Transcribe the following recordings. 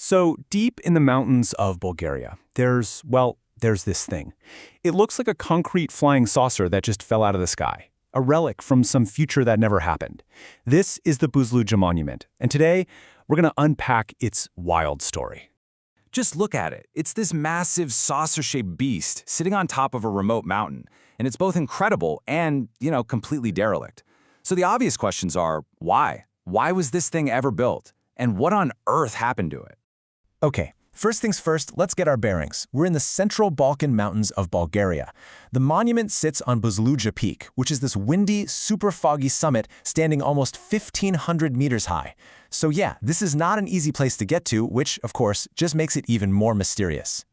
So deep in the mountains of Bulgaria, there's this thing. It looks like a concrete flying saucer that just fell out of the sky, a relic from some future that never happened. This is the Buzludzha monument, and today we're going to unpack its wild story. Just look at it. It's this massive saucer-shaped beast sitting on top of a remote mountain, and it's both incredible and, completely derelict. So the obvious questions are, why? Why was this thing ever built? And what on earth happened to it? Okay, first things first, let's get our bearings. We're in the central Balkan mountains of Bulgaria. The monument sits on Buzludzha Peak, which is this windy, super foggy summit standing almost 1,500 meters high. So yeah, this is not an easy place to get to, which, of course, just makes it even more mysterious.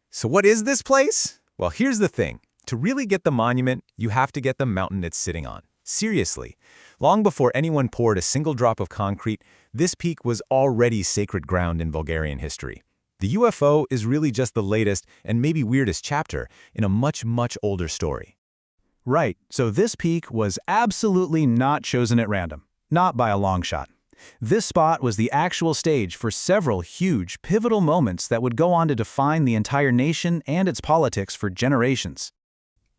So what is this place? Well, here's the thing. To really get the monument, you have to get the mountain it's sitting on. Seriously. Long before anyone poured a single drop of concrete, this peak was already sacred ground in Bulgarian history. The UFO is really just the latest and maybe weirdest chapter in a much, much older story. Right, so this peak was absolutely not chosen at random, not by a long shot. This spot was the actual stage for several huge, pivotal moments that would go on to define the entire nation and its politics for generations.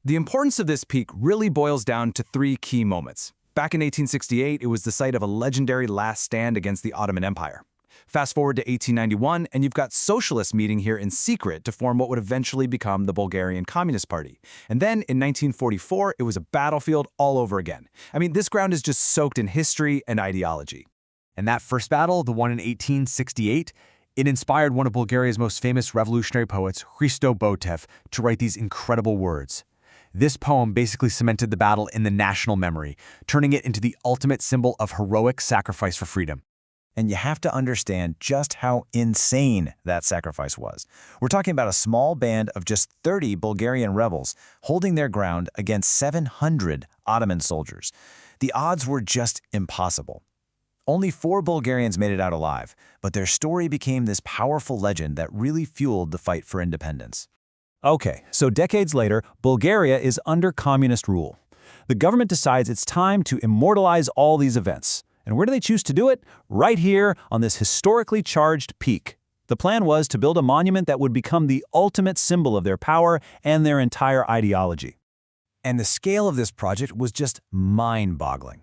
The importance of this peak really boils down to three key moments. Back in 1868, it was the site of a legendary last stand against the Ottoman Empire. Fast forward to 1891, and you've got socialists meeting here in secret to form what would eventually become the Bulgarian Communist Party. And then in 1944, it was a battlefield all over again. I mean, this ground is just soaked in history and ideology. And that first battle, the one in 1868, it inspired one of Bulgaria's most famous revolutionary poets, Hristo Botev, to write these incredible words. This poem basically cemented the battle in the national memory, turning it into the ultimate symbol of heroic sacrifice for freedom. And you have to understand just how insane that sacrifice was. We're talking about a small band of just 30 Bulgarian rebels holding their ground against 700 Ottoman soldiers. The odds were just impossible. Only 4 Bulgarians made it out alive, but their story became this powerful legend that really fueled the fight for independence. Okay, so decades later, Bulgaria is under communist rule. The government decides it's time to immortalize all these events. And where do they choose to do it? Right here on this historically charged peak. The plan was to build a monument that would become the ultimate symbol of their power and their entire ideology. And the scale of this project was just mind-boggling.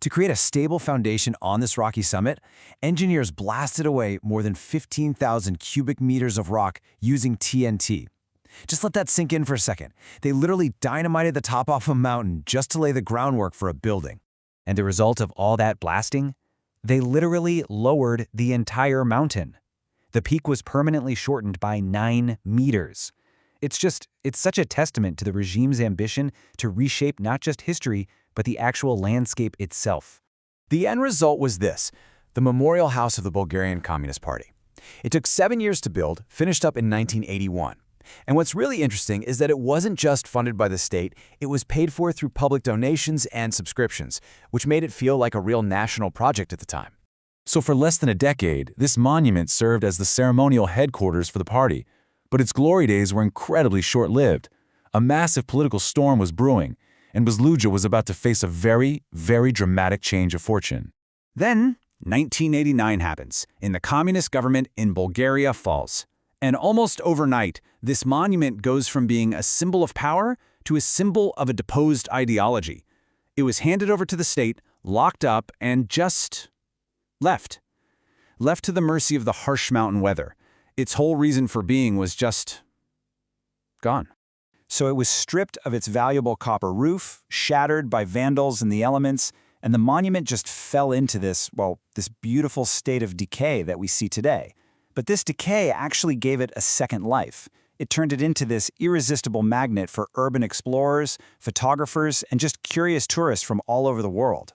To create a stable foundation on this rocky summit, engineers blasted away more than 15,000 cubic meters of rock using TNT. Just let that sink in for a second. They literally dynamited the top off a mountain just to lay the groundwork for a building. And the result of all that blasting? They literally lowered the entire mountain. The peak was permanently shortened by 9 meters. It's such a testament to the regime's ambition to reshape not just history, but the actual landscape itself. The end result was this, the Memorial House of the Bulgarian Communist Party. It took 7 years to build, finished up in 1981. And what's really interesting is that it wasn't just funded by the state, it was paid for through public donations and subscriptions, which made it feel like a real national project at the time. So for less than a decade, this monument served as the ceremonial headquarters for the party. But its glory days were incredibly short-lived. A massive political storm was brewing, and Buzludzha was about to face a very, very dramatic change of fortune. Then, 1989 happens, and the communist government in Bulgaria falls. And almost overnight, this monument goes from being a symbol of power to a symbol of a deposed ideology. It was handed over to the state, locked up, and just left. Left to the mercy of the harsh mountain weather. Its whole reason for being was just gone. So it was stripped of its valuable copper roof, shattered by vandals and the elements, and the monument just fell into this beautiful state of decay that we see today. But this decay actually gave it a second life. It turned it into this irresistible magnet for urban explorers, photographers, and just curious tourists from all over the world.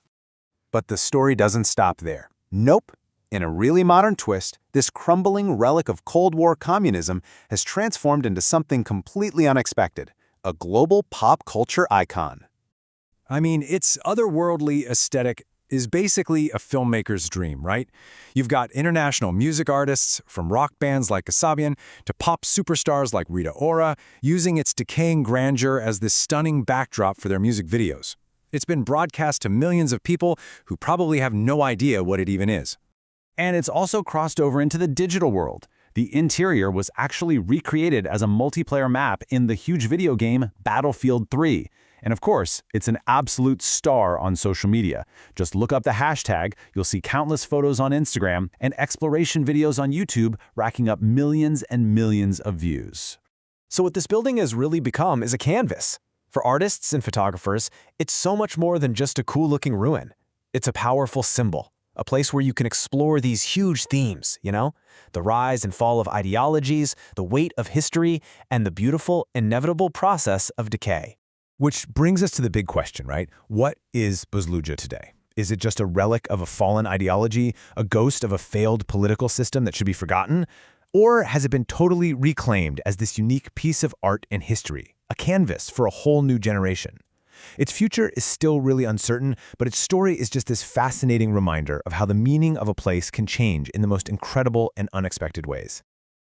But the story doesn't stop there. Nope. In a really modern twist, this crumbling relic of Cold War communism has transformed into something completely unexpected, a global pop culture icon. I mean, its otherworldly aesthetic is basically a filmmaker's dream, right? You've got international music artists, from rock bands like Kasabian to pop superstars like Rita Ora, using its decaying grandeur as this stunning backdrop for their music videos. It's been broadcast to millions of people who probably have no idea what it even is. And it's also crossed over into the digital world. The interior was actually recreated as a multiplayer map in the huge video game Battlefield 3. And of course, it's an absolute star on social media. Just look up the hashtag, you'll see countless photos on Instagram and exploration videos on YouTube racking up millions and millions of views. So what this building has really become is a canvas. For artists and photographers, it's so much more than just a cool-looking ruin. It's a powerful symbol, a place where you can explore these huge themes, you know? The rise and fall of ideologies, the weight of history, and the beautiful, inevitable process of decay. Which brings us to the big question, right? What is Buzludzha today? Is it just a relic of a fallen ideology, a ghost of a failed political system that should be forgotten? Or has it been totally reclaimed as this unique piece of art and history, a canvas for a whole new generation? Its future is still really uncertain, but its story is just this fascinating reminder of how the meaning of a place can change in the most incredible and unexpected ways.